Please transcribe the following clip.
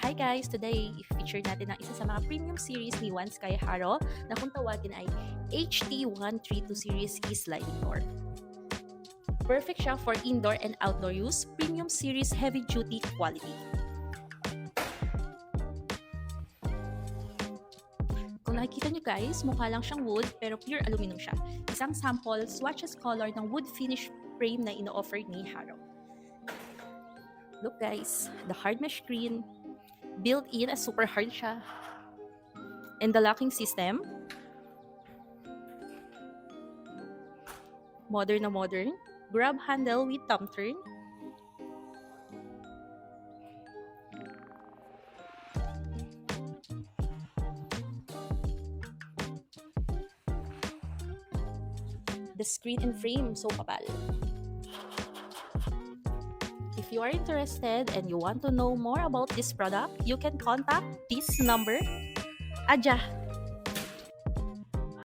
Hi guys! Today, i-feature natin ang isa sa mga premium series ni Jaro na kung tawagin ay HT-132 series key sliding door. Perfect siya for indoor and outdoor use, premium series heavy-duty quality. Kung nakikita nyo guys, mukha lang siyang wood pero pure aluminum siya. Isang sample swatches color ng wood finish frame na ino-offer ni Jaro. Look guys, the hard mesh screen, built-in as super hard siya. And the locking system, modern na modern. Grab handle with thumb turn. The screen and frame, so kapal. If you are interested and you want to know more about this product, you can contact this number. Adja!